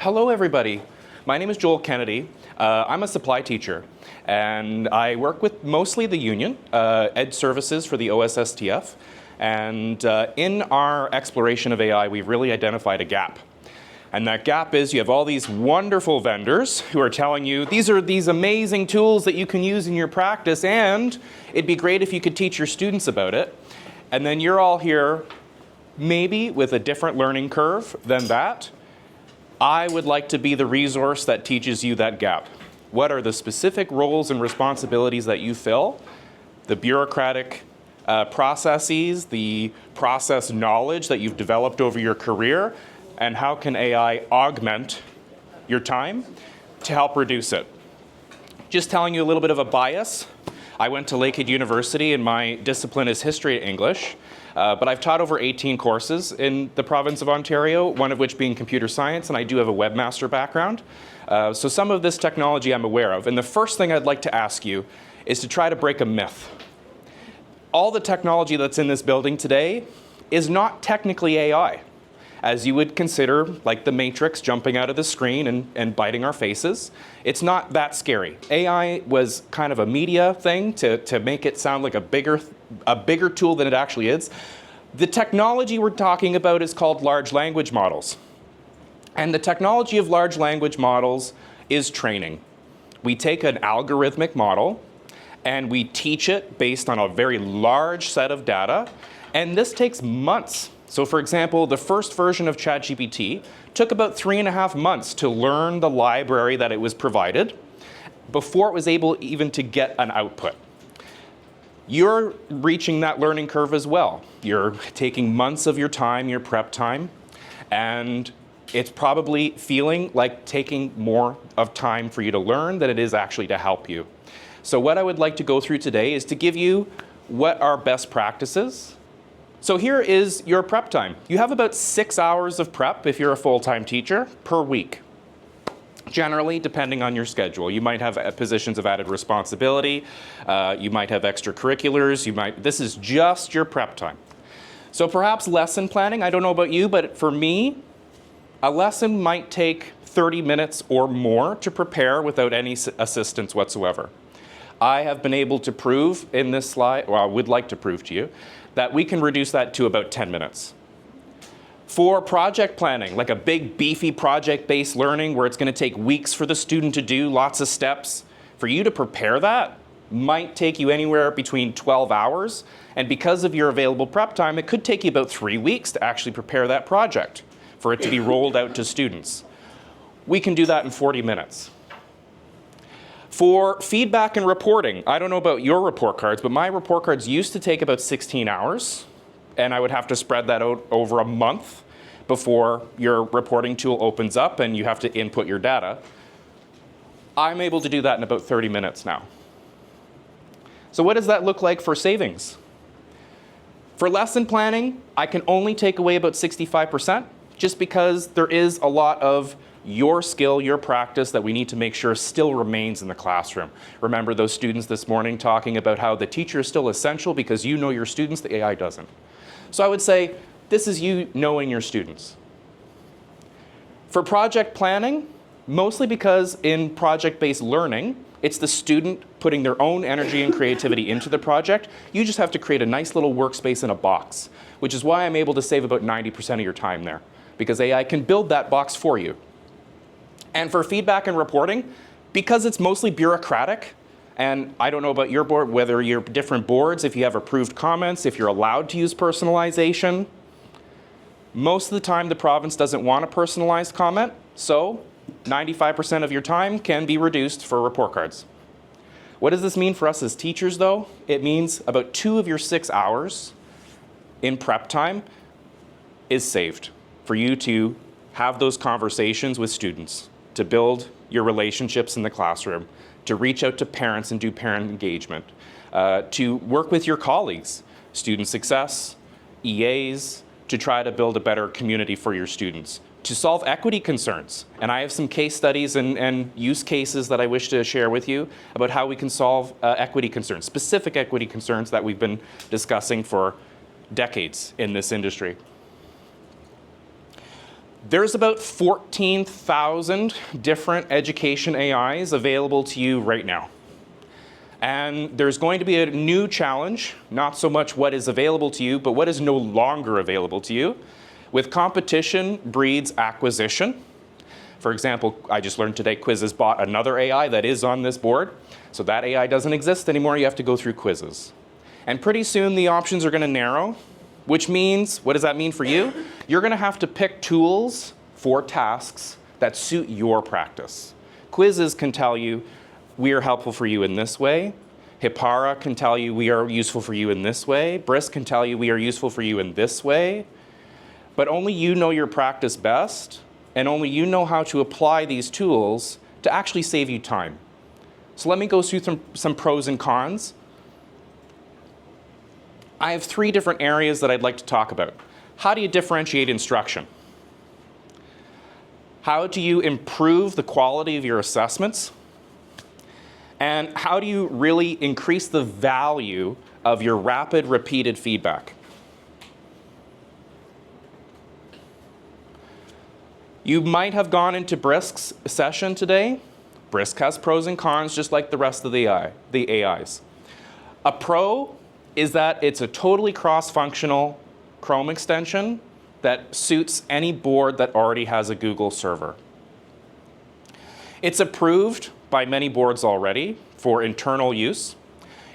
Hello, everybody. My name is Joel Kennedy. I'm a supply teacher, and I work with mostly the union, Ed Services for the OSSTF. And in our exploration of AI, we've really identified a gap. And that gap is you have all these wonderful vendors who are telling you, these are these amazing tools that you can use in your practice, and it'd be great if you could teach your students about it. And then you're all here, maybe with a different learning curve than that. I would like to be the resource that teaches you that gap. What are the specific roles and responsibilities that you fill? The bureaucratic processes, the process knowledge that you've developed over your career, and how can AI augment your time to help reduce it? Just telling you a little bit of a bias. I went to Lakehead University and my discipline is history and English. But I've taught over 18 courses in the province of Ontario, one of which being computer science, and I do have a webmaster background. So some of this technology I'm aware of. And the first thing I'd like to ask you is to try to break a myth. All the technology that's in this building today is not technically AI, as you would consider like the Matrix jumping out of the screen and biting our faces. It's not that scary. AI was kind of a media thing to make it sound like a bigger tool than it actually is. The technology we're talking about is called large language models. And the technology of large language models is training. We take an algorithmic model and we teach it based on a very large set of data, and this takes months. So for example, the first version of ChatGPT took about 3.5 months to learn the library that it was provided before it was able even to get an output. You're reaching that learning curve as well. You're taking months of your time, your prep time, and it's probably feeling like taking more of time for you to learn than it is actually to help you. So what I would like to go through today is to give you what are best practices. So here is your prep time. You have about 6 hours of prep if you're a full-time teacher per week. Generally, depending on your schedule. You might have positions of added responsibility, you might have extracurriculars, this is just your prep time. So perhaps lesson planning, I don't know about you, but for me, a lesson might take 30 minutes or more to prepare without any assistance whatsoever. I have been able to prove in this slide, well, I would like to prove to you, that we can reduce that to about 10 minutes. For project planning, like a big beefy project-based learning where it's going to take weeks for the student to do lots of steps, for you to prepare that might take you anywhere between 12 hours. And because of your available prep time, it could take you about 3 weeks to actually prepare that project for it to be rolled out to students. We can do that in 40 minutes. For feedback and reporting, I don't know about your report cards, but my report cards used to take about 16 hours, and I would have to spread that out over a month before your reporting tool opens up and you have to input your data. I'm able to do that in about 30 minutes now. So what does that look like for savings? For lesson planning, I can only take away about 65%, just because there is a lot of your skill, your practice that we need to make sure still remains in the classroom. Remember those students this morning talking about how the teacher is still essential because you know your students, the AI doesn't. So I would say this is you knowing your students. For project planning, mostly because in project-based learning, it's the student putting their own energy and creativity into the project. You just have to create a nice little workspace in a box, which is why I'm able to save about 90% of your time there, because AI can build that box for you. And for feedback and reporting, because it's mostly bureaucratic, and I don't know about your board, whether you're different boards, if you have approved comments, if you're allowed to use personalization, most of the time the province doesn't want a personalized comment, so 95% of your time can be reduced for report cards. What does this mean for us as teachers though? It means about 2 of your 6 hours in prep time is saved for you to have those conversations with students, to build your relationships in the classroom, to reach out to parents and do parent engagement, to work with your colleagues, student success, EAs, to try to build a better community for your students, to solve equity concerns. And I have some case studies and use cases that I wish to share with you about how we can solve equity concerns, specific equity concerns that we've been discussing for decades in this industry. There's about 14,000 different education AIs available to you right now. And there's going to be a new challenge, not so much what is available to you, but what is no longer available to you. With competition breeds acquisition. For example, I just learned today Quizzes bought another AI that is on this board. So that AI doesn't exist anymore. You have to go through Quizzes. And pretty soon the options are going to narrow, which means, what does that mean for you? You're going to have to pick tools for tasks that suit your practice. Quizzes can tell you, we are helpful for you in this way. Hipara can tell you we are useful for you in this way. Brisk can tell you we are useful for you in this way. But only you know your practice best, and only you know how to apply these tools to actually save you time. So let me go through some pros and cons. I have 3 different areas that I'd like to talk about. How do you differentiate instruction? How do you improve the quality of your assessments? And how do you really increase the value of your rapid, repeated feedback? You might have gone into Brisk's session today. Brisk has pros and cons just like the rest of the AIs. A pro is that it's a totally cross-functional Chrome extension that suits any board that already has a Google server. It's approved by many boards already for internal use.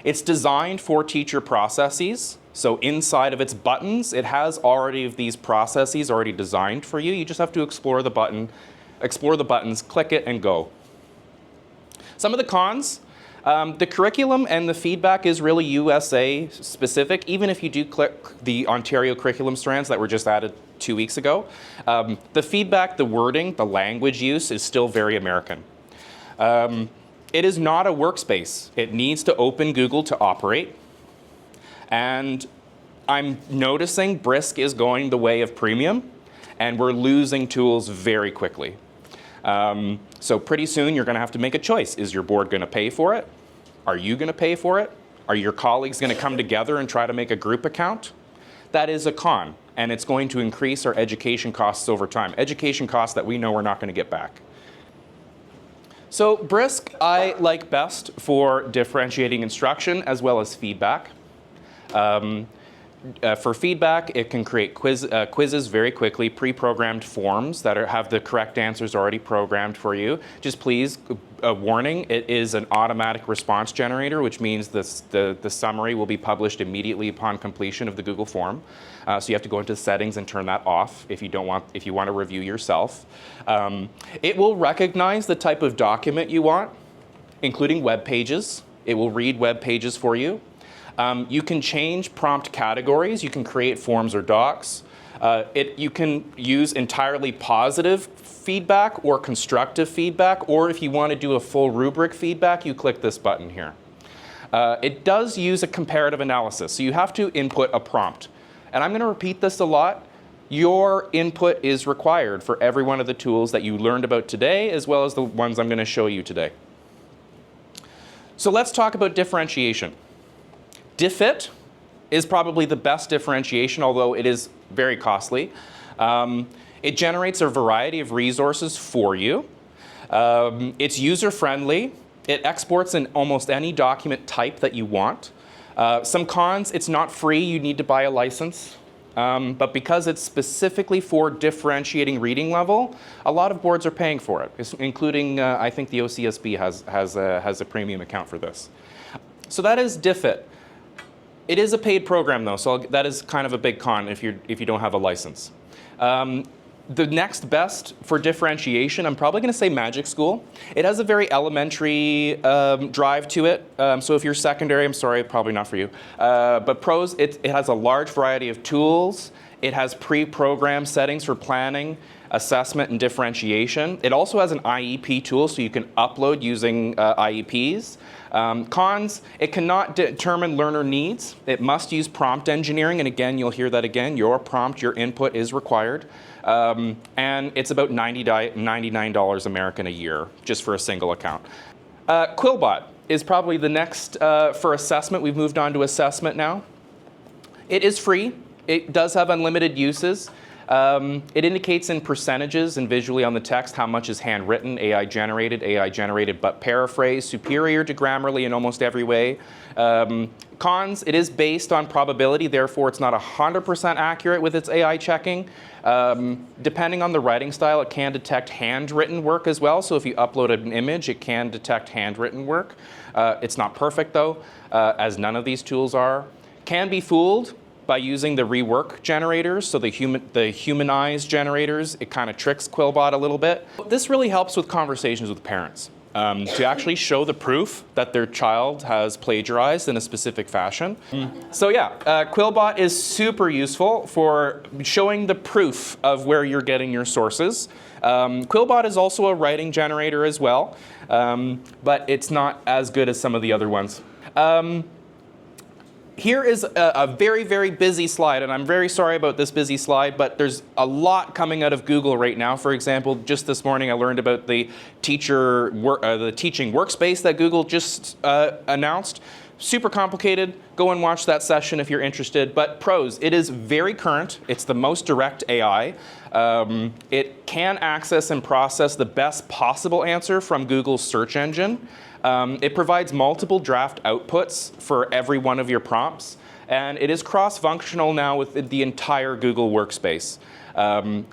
It's designed for teacher processes. So inside of its buttons, it has already these processes already designed for you. You just have to explore the buttons, click it, and go. Some of the cons, the curriculum and the feedback is really USA specific, even if you do click the Ontario curriculum strands that were just added 2 weeks ago. The feedback, the wording, the language use is still very American. It is not a workspace. It needs to open Google to operate. And I'm noticing Brisk is going the way of premium, and we're losing tools very quickly. So pretty soon you're going to have to make a choice. Is your board going to pay for it? Are you going to pay for it? Are your colleagues going to come together and try to make a group account? That is a con, and it's going to increase our education costs over time. Education costs that we know we're not going to get back. So Brisk I like best for differentiating instruction as well as feedback. For feedback, it can create quizzes very quickly, pre-programmed forms that have the correct answers already programmed for you. Just please, a warning, it is an automatic response generator, which means the summary will be published immediately upon completion of the Google form. So you have to go into settings and turn that off if you want to review yourself. It will recognize the type of document you want, including web pages. It will read web pages for you. You can change prompt categories. You can create forms or docs. You can use entirely positive feedback or constructive feedback, or if you want to do a full rubric feedback, you click this button here. It does use a comparative analysis, so you have to input a prompt. And I'm going to repeat this a lot. Your input is required for every one of the tools that you learned about today, as well as the ones I'm going to show you today. So let's talk about differentiation. Diffit is probably the best differentiation, although it is very costly. It generates a variety of resources for you. It's user-friendly. It exports in almost any document type that you want. Some cons, it's not free. You need to buy a license. But because it's specifically for differentiating reading level, a lot of boards are paying for it, including, I think the OCSB has a premium account for this. So that is Diffit. It is a paid program, though, so that is kind of a big con if you don't have a license. The next best for differentiation, I'm probably going to say Magic School. It has a very elementary drive to it. So if you're secondary, I'm sorry, probably not for you. But pros, it has a large variety of tools. It has pre-programmed settings for planning, assessment, and differentiation. It also has an IEP tool, so you can upload using IEPs. Cons, it cannot determine learner needs. It must use prompt engineering, and again, you'll hear that again. Your prompt, your input is required. And it's about $99 American a year, just for a single account. Quillbot is probably the next for assessment. We've moved on to assessment now. It is free. It does have unlimited uses. It indicates in percentages and visually on the text how much is handwritten, AI generated but paraphrased, superior to Grammarly in almost every way. Cons, it is based on probability, therefore it's not 100% accurate with its AI checking. Depending on the writing style, it can detect handwritten work as well, so if you upload an image, it can detect handwritten work. It's not perfect though, as none of these tools are. Can be fooled by using the rework generators, so the humanized generators. It kind of tricks Quillbot a little bit. This really helps with conversations with parents. To actually show the proof that their child has plagiarized in a specific fashion. So yeah, Quillbot is super useful for showing the proof of where you're getting your sources. Quillbot is also a writing generator as well, but it's not as good as some of the other ones. Here is a very, very busy slide, and I'm very sorry about this busy slide, but there's a lot coming out of Google right now. For example, just this morning I learned about the teaching workspace that Google just announced. Super complicated. Go and watch that session if you're interested. But pros, it is very current. It's the most direct AI. It can access and process the best possible answer from Google's search engine. It provides multiple draft outputs for every one of your prompts, and it is cross-functional now with the entire Google workspace.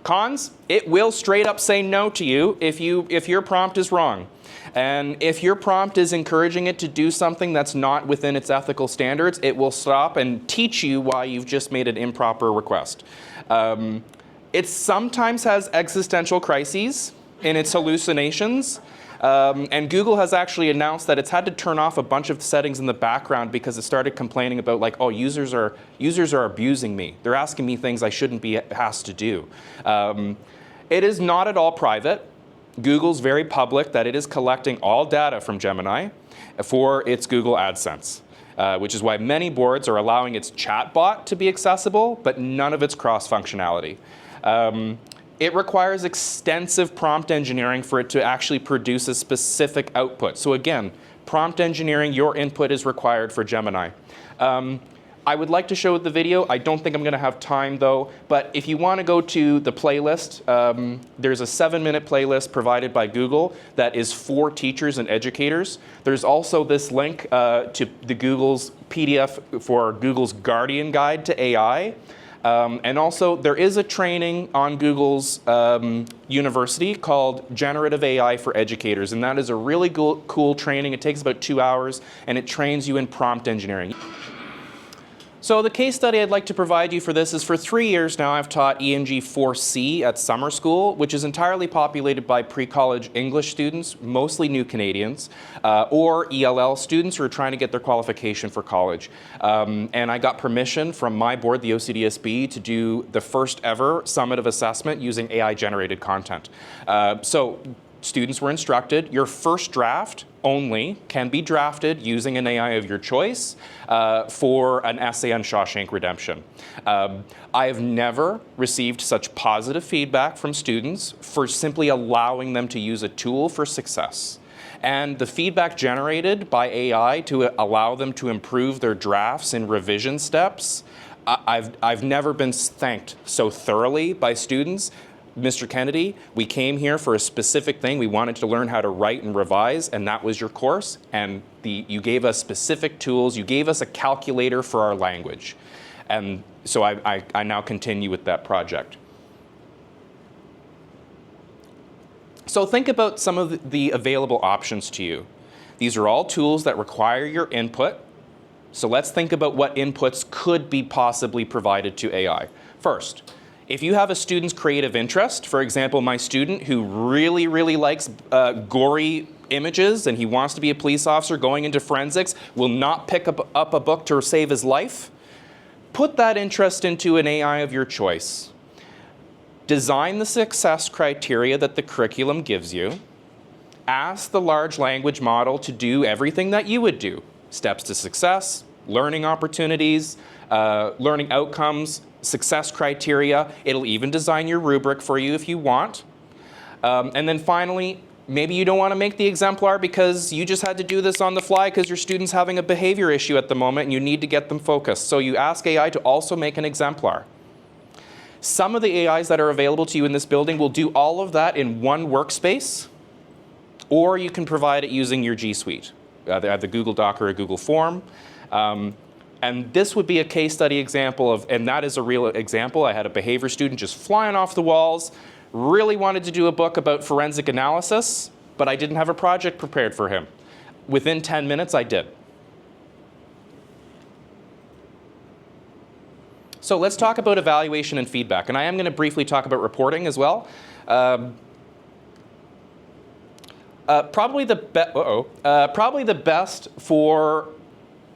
Cons, it will straight up say no to you if your prompt is wrong. And if your prompt is encouraging it to do something that's not within its ethical standards, it will stop and teach you why you've just made an improper request. It sometimes has existential crises in its hallucinations. And Google has actually announced that it's had to turn off a bunch of settings in the background because it started complaining about, like, oh, users are abusing me. They're asking me things I shouldn't be asked to do. It is not at all private. Google's very public that it is collecting all data from Gemini for its Google AdSense, which is why many boards are allowing its chatbot to be accessible, but none of its cross-functionality. It requires extensive prompt engineering for it to actually produce a specific output. So again, prompt engineering, your input is required for Gemini. I would like to show the video. I don't think I'm going to have time though, but if you want to go to the playlist, there's a 7-minute playlist provided by Google that is for teachers and educators. There's also this link to the Google's PDF for Google's Guardian Guide to AI. And also, there is a training on Google's university called Generative AI for Educators, and that is a really cool training. It takes about 2 hours, and it trains you in prompt engineering. So the case study I'd like to provide you for this is for 3 years now I've taught ENG 4C at summer school, which is entirely populated by pre-college English students, mostly new Canadians, or ELL students who are trying to get their qualification for college. And I got permission from my board, the OCDSB, to do the first ever summative assessment using AI-generated content. So students were instructed, your first draft only can be drafted using an AI of your choice for an essay on Shawshank Redemption. I have never received such positive feedback from students for simply allowing them to use a tool for success. And the feedback generated by AI to allow them to improve their drafts in revision steps, I've never been thanked so thoroughly by students. Mr. Kennedy, we came here for a specific thing. We wanted to learn how to write and revise, and that was your course. And you gave us specific tools. You gave us a calculator for our language. And so I now continue with that project. So think about some of the available options to you. These are all tools that require your input. So let's think about what inputs could be possibly provided to AI. First, if you have a student's creative interest, for example, my student who really, really likes gory images and he wants to be a police officer going into forensics, will not pick up a book to save his life, put that interest into an AI of your choice. Design the success criteria that the curriculum gives you. Ask the large language model to do everything that you would do. Steps to success, learning opportunities, learning outcomes, success criteria. It'll even design your rubric for you if you want. And then finally, maybe you don't want to make the exemplar because you just had to do this on the fly because your student's having a behavior issue at the moment and you need to get them focused. So you ask AI to also make an exemplar. Some of the AIs that are available to you in this building will do all of that in one workspace, or you can provide it using your G Suite, either the Google Doc or a Google Form. And this would be a case study example of, and that is a real example. I had a behavior student just flying off the walls, really wanted to do a book about forensic analysis, but I didn't have a project prepared for him. Within 10 minutes, I did. So let's talk about evaluation and feedback. And I am going to briefly talk about reporting as well. Probably the best for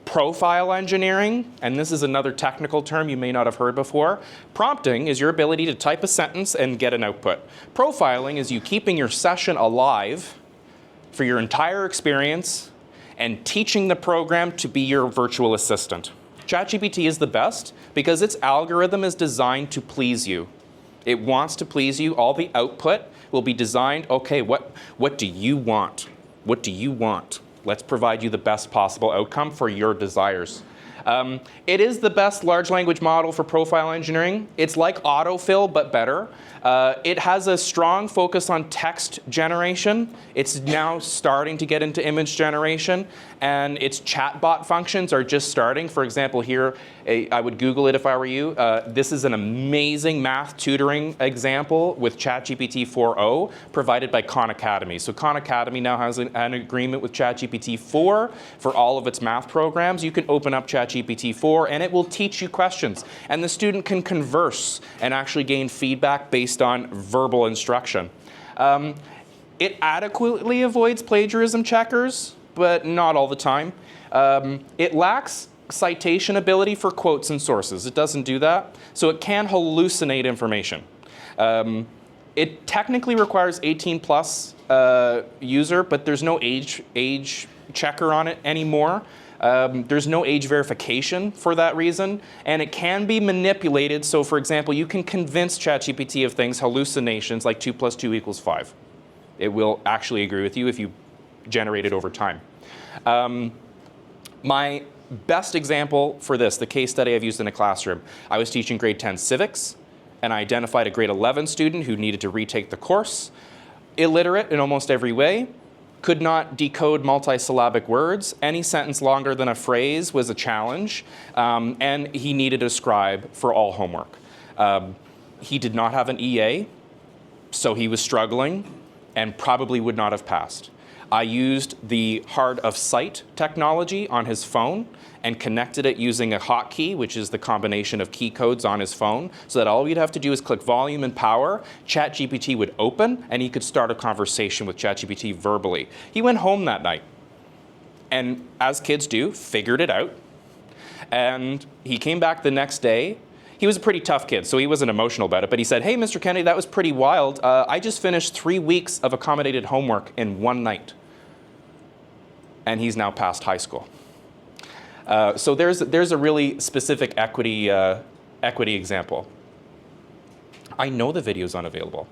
profile engineering, and this is another technical term you may not have heard before. Prompting is your ability to type a sentence and get an output. Profiling is you keeping your session alive for your entire experience and teaching the program to be your virtual assistant. ChatGPT is the best because its algorithm is designed to please you. It wants to please you. All the output will be designed, okay, what do you want? What do you want? Let's provide you the best possible outcome for your desires. It is the best large language model for profile engineering. It's like autofill, but better. It has a strong focus on text generation. It's now starting to get into image generation, and its chatbot functions are just starting. For example, here, I would Google it if I were you. This is an amazing math tutoring example with ChatGPT 4.0 provided by Khan Academy. So Khan Academy now has an agreement with ChatGPT 4 for all of its math programs. You can open up ChatGPT 4 and it will teach you questions. And the student can converse and actually gain feedback based on verbal instruction. It adequately avoids plagiarism checkers, but not all the time. It lacks citation ability for quotes and sources. It doesn't do that. So it can hallucinate information. It technically requires 18 plus user, but there's no age checker on it anymore. There's no age verification for that reason, and it can be manipulated. So for example, you can convince ChatGPT of things, hallucinations like 2 + 2 = 5. It will actually agree with you if you generate it over time. My best example for this, the case study I've used in a classroom, I was teaching grade 10 civics, and I identified a grade 11 student who needed to retake the course. Illiterate in almost every way, could not decode multisyllabic words. Any sentence longer than a phrase was a challenge, and he needed a scribe for all homework. He did not have an EA, so he was struggling and probably would not have passed. I used the hard of sight technology on his phone and connected it using a hotkey, which is the combination of key codes on his phone, so that all you'd have to do is click volume and power, ChatGPT would open, and he could start a conversation with ChatGPT verbally. He went home that night, and as kids do, figured it out. And he came back the next day. He was a pretty tough kid, so he wasn't emotional about it, but he said, "Hey, Mr. Kennedy, that was pretty wild. I just finished 3 weeks of accommodated homework in one night." And he's now past high school. So there's a really specific equity example. I know the video's unavailable.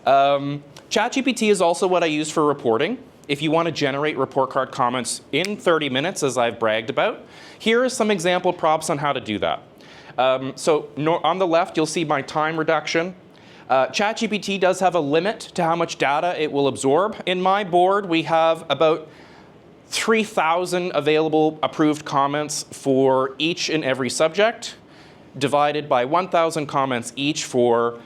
ChatGPT is also what I use for reporting. If you want to generate report card comments in 30 minutes, as I've bragged about, here are some example prompts on how to do that. On the left, you'll see my time reduction. ChatGPT does have a limit to how much data it will absorb. In my board, we have about 3,000 available approved comments for each and every subject, divided by 1,000 comments each for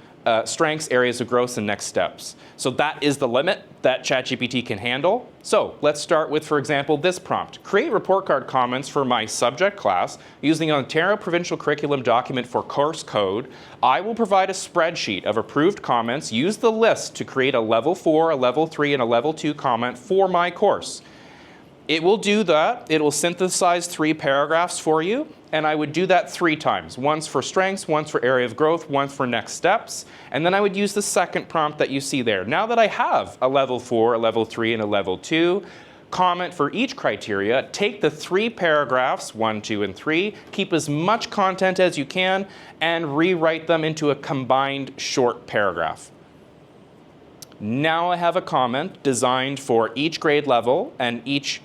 strengths, areas of growth, and next steps. So that is the limit that ChatGPT can handle. So let's start with, for example, this prompt. Create report card comments for my subject class using the Ontario Provincial Curriculum document for course code. I will provide a spreadsheet of approved comments. Use the list to create a level 4, a level 3, and a level 2 comment for my course. It will do that. It will synthesize 3 paragraphs for you, and I would do that 3 times. Once for strengths, once for area of growth, once for next steps, and then I would use the second prompt that you see there. Now that I have a level 4, a level 3, and a level 2 comment for each criteria, take the 3 paragraphs, 1, 2, and 3, keep as much content as you can, and rewrite them into a combined short paragraph. Now I have a comment designed for each grade level and each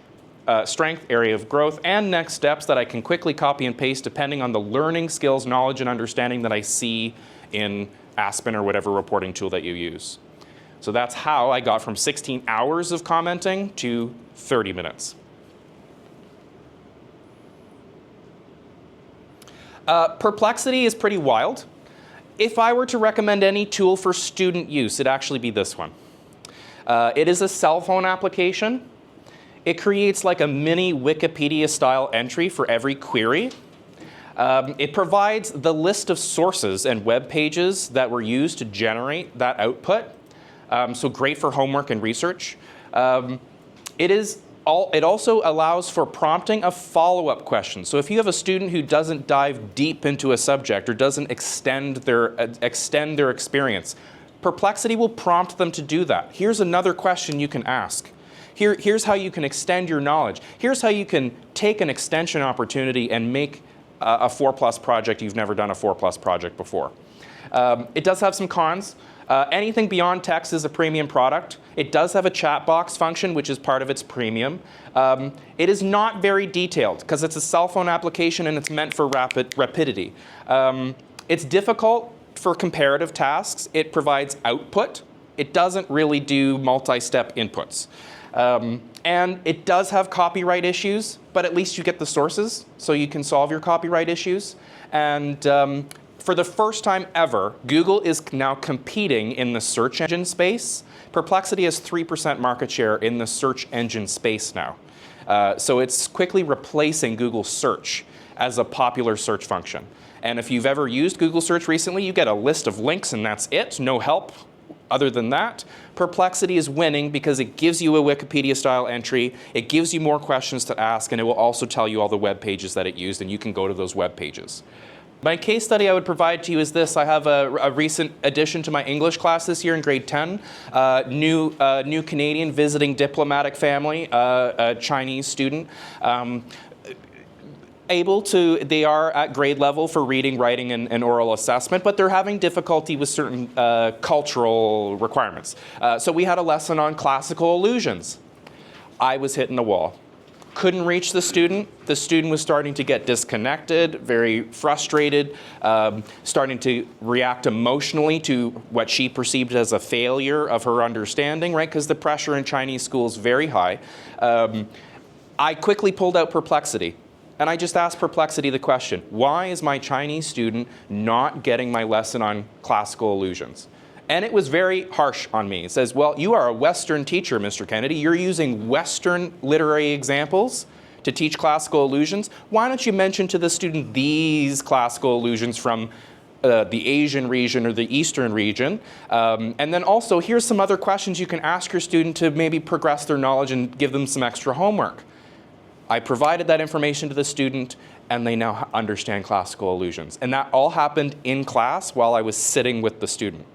strength, area of growth, and next steps that I can quickly copy and paste depending on the learning skills, knowledge, and understanding that I see in Aspen or whatever reporting tool that you use. So that's how I got from 16 hours of commenting to 30 minutes. Perplexity is pretty wild. If I were to recommend any tool for student use, it'd actually be this one. It is a cell phone application. It creates like a mini Wikipedia-style entry for every query. It provides the list of sources and web pages that were used to generate that output. So great for homework and research. It also allows for prompting of follow-up questions. So if you have a student who doesn't dive deep into a subject or doesn't extend their experience, Perplexity will prompt them to do that. Here's another question you can ask. Here's how you can extend your knowledge. Here's how you can take an extension opportunity and make a 4+ project you've never done a 4+ project before. It does have some cons. Anything beyond text is a premium product. It does have a chat box function, which is part of its premium. It is not very detailed because it's a cell phone application and it's meant for rapidity. It's difficult for comparative tasks. It provides output. It doesn't really do multi-step inputs. And it does have copyright issues, but at least you get the sources, so you can solve your copyright issues. And for the first time ever, Google is now competing in the search engine space. Perplexity has 3% market share in the search engine space now. So it's quickly replacing Google Search as a popular search function. And if you've ever used Google Search recently, you get a list of links and that's it, no help. Other than that, Perplexity is winning because it gives you a Wikipedia-style entry, it gives you more questions to ask, and it will also tell you all the web pages that it used, and you can go to those web pages. My case study I would provide to you is this. I have a recent addition to my English class this year in grade 10. New Canadian visiting diplomatic family, a Chinese student. They are at grade level for reading, writing, and oral assessment, but they're having difficulty with certain cultural requirements. So we had a lesson on classical illusions. I was hitting the wall. Couldn't reach the student. The student was starting to get disconnected, very frustrated, starting to react emotionally to what she perceived as a failure of her understanding, right? Because the pressure in Chinese school is very high. I quickly pulled out Perplexity. And I just asked Perplexity the question, why is my Chinese student not getting my lesson on classical illusions? And it was very harsh on me. It says, well, you are a Western teacher, Mr. Kennedy. You're using Western literary examples to teach classical illusions. Why don't you mention to the student these classical illusions from the Asian region or the Eastern region? And then also, here's some other questions you can ask your student to maybe progress their knowledge and give them some extra homework. I provided that information to the student, and they now understand classical illusions. And that all happened in class while I was sitting with the student.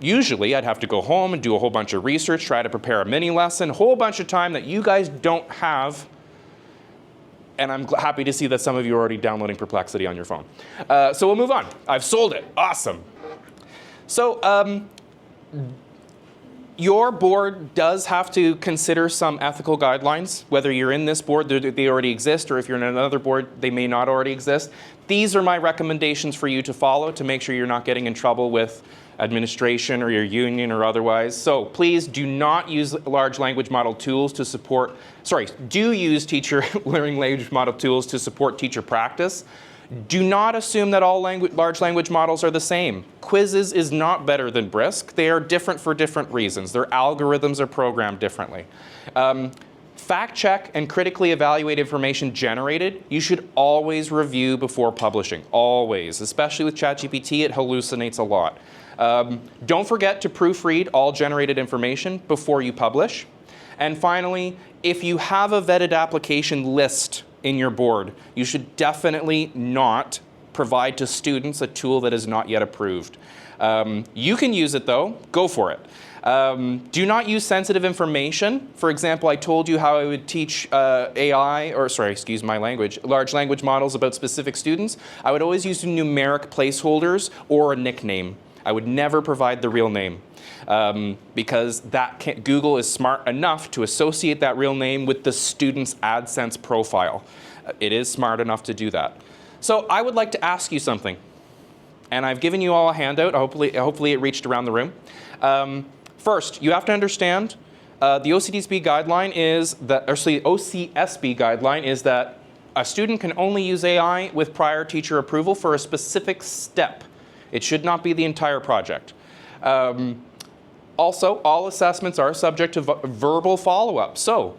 Usually, I'd have to go home and do a whole bunch of research, try to prepare a mini lesson, a whole bunch of time that you guys don't have. And I'm happy to see that some of you are already downloading Perplexity on your phone. So we'll move on. I've sold it. Awesome. So your board does have to consider some ethical guidelines, whether you're in this board, they already exist, or if you're in another board, they may not already exist. These are my recommendations for you to follow to make sure you're not getting in trouble with administration or your union or otherwise. So please do not use large language model tools to support, do use teacher learning language model tools to support teacher practice. Do not assume that all large language models are the same. Quizzes is not better than Brisk. They are different for different reasons. Their algorithms are programmed differently. Fact check and critically evaluate information generated. You should always review before publishing, always. Especially with ChatGPT, it hallucinates a lot. Don't forget to proofread all generated information before you publish. And finally, if you have a vetted application list in your board, you should definitely not provide to students a tool that is not yet approved. You can use it though, go for it. Do not use sensitive information. For example, I told you how I would teach large language models about specific students. I would always use numeric placeholders or a nickname. I would never provide the real name. Because Google is smart enough to associate that real name with the student's AdSense profile. It is smart enough to do that. So I would like to ask you something. and I've given you all a handout. Hopefully it reached around the room. First, you have to understand the OCSB guideline is that, or sorry, OCSB guideline is that a student can only use AI with prior teacher approval for a specific step. It should not be the entire project. Also, all assessments are subject to verbal follow-up. So,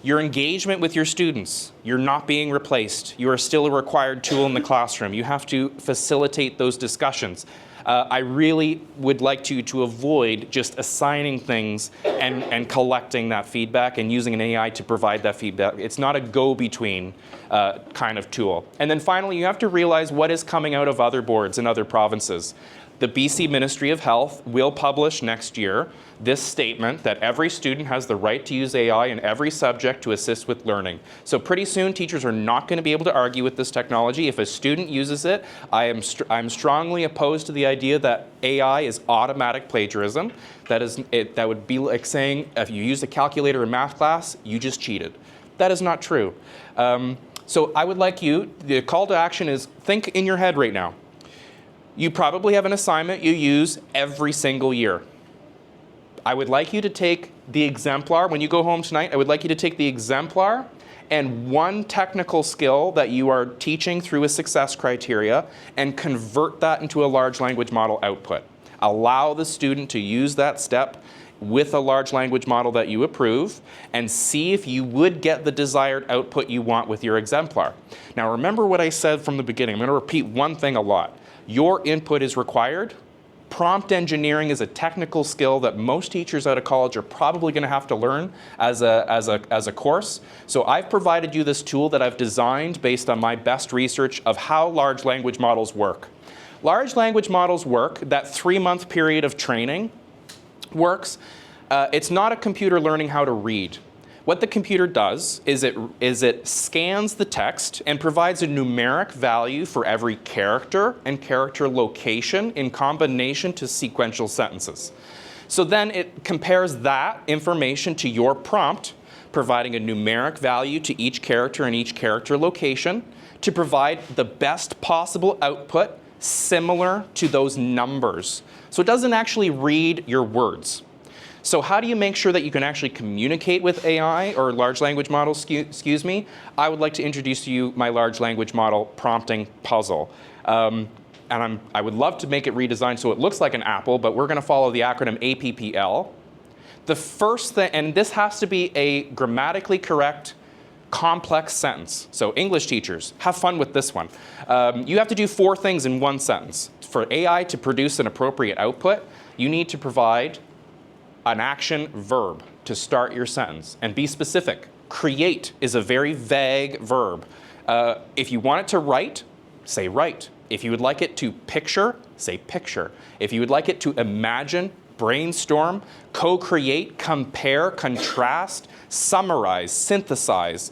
your engagement with your students, you're not being replaced. You are still a required tool in the classroom. You have to facilitate those discussions. I really would like you to avoid just assigning things and collecting that feedback and using an AI to provide that feedback. It's not a go-between kind of tool. And then finally, you have to realize what is coming out of other boards in other provinces. The BC Ministry of Health will publish next year this statement that every student has the right to use AI in every subject to assist with learning. So pretty soon, teachers are not going to be able to argue with this technology. If a student uses it, I'm strongly opposed to the idea that AI is automatic plagiarism. That would be like saying if you used a calculator in math class, you just cheated. That is not true. So I would like you, the call to action is think in your head right now. You probably have an assignment you use every single year. I would like you to take the exemplar. When you go home tonight, I would like you to take the exemplar and one technical skill that you are teaching through a success criteria and convert that into a large language model output. Allow the student to use that step with a large language model that you approve and see if you would get the desired output you want with your exemplar. Now remember what I said from the beginning. I'm going to repeat one thing a lot. Your input is required. Prompt engineering is a technical skill that most teachers out of college are probably going to have to learn as a course. So I've provided you this tool that I've designed based on my best research of how large language models work. Large language models work, that 3-month period of training works. It's not a computer learning how to read. What the computer does is it scans the text and provides a numeric value for every character and character location in combination to sequential sentences. So then it compares that information to your prompt, providing a numeric value to each character and each character location to provide the best possible output similar to those numbers. So it doesn't actually read your words. So how do you make sure that you can actually communicate with AI or large language models, excuse me? I would like to introduce to you my large language model prompting puzzle. And I would love to make it redesigned so it looks like an apple, but we're going to follow the acronym APPL. The first thing, and this has to be a grammatically correct, complex sentence. So English teachers, have fun with this one. You have to do 4 things in one sentence. For AI to produce an appropriate output, you need to provide an action verb to start your sentence and be specific. Create is a very vague verb. If you want it to write, say write. If you would like it to picture, say picture. If you would like it to imagine, brainstorm, co-create, compare, contrast, summarize, synthesize.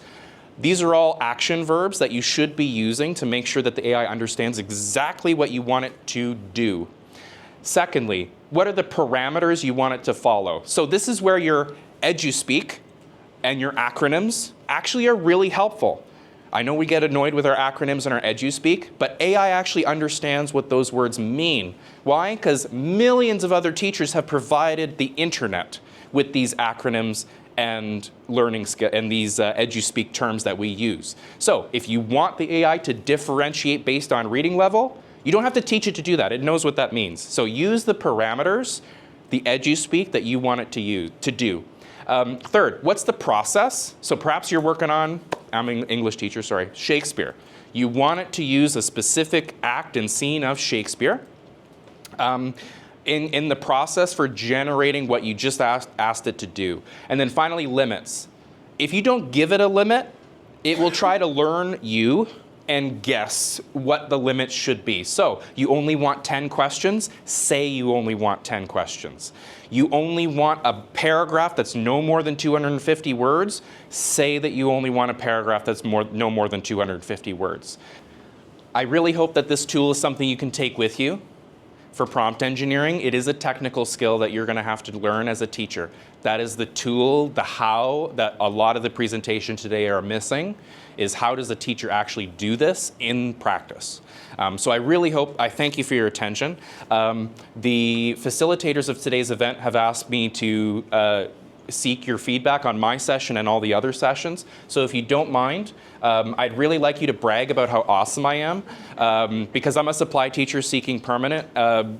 These are all action verbs that you should be using to make sure that the AI understands exactly what you want it to do. Secondly, what are the parameters you want it to follow? So this is where your EduSpeak and your acronyms actually are really helpful. I know we get annoyed with our acronyms and our EduSpeak, but AI actually understands what those words mean. Why? Because millions of other teachers have provided the internet with these acronyms and learning and these EduSpeak terms that we use. So if you want the AI to differentiate based on reading level, you don't have to teach it to do that. It knows what that means. So use the parameters, the EduSpeak that you want it to do. Third, what's the process? So perhaps you're working on, I'm an English teacher, sorry, Shakespeare. You want it to use a specific act and scene of Shakespeare. In the process for generating what you just asked it to do. And then finally, limits. If you don't give it a limit, it will try to learn you and guess what the limit should be. So you only want 10 questions, say you only want 10 questions. You only want a paragraph that's no more than 250 words, say that you only want a paragraph that's no more than 250 words. I really hope that this tool is something you can take with you. for prompt engineering. It is a technical skill that you're going to have to learn as a teacher. That is the tool, the how, that a lot of the presentation today are missing, is how does a teacher actually do this in practice. So I thank you for your attention. The facilitators of today's event have asked me to seek your feedback on my session and all the other sessions. So if you don't mind, I'd really like you to brag about how awesome I am. Because I'm a supply teacher seeking permanent,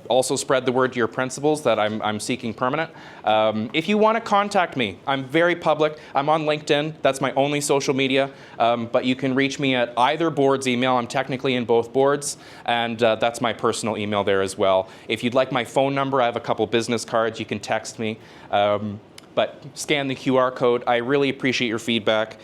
also spread the word to your principals that I'm seeking permanent. If you want to contact me, I'm very public. I'm on LinkedIn. That's my only social media. But you can reach me at either board's email. I'm technically in both boards. And that's my personal email there as well. If you'd like my phone number, I have a couple business cards. You can text me. But scan the QR code. I really appreciate your feedback.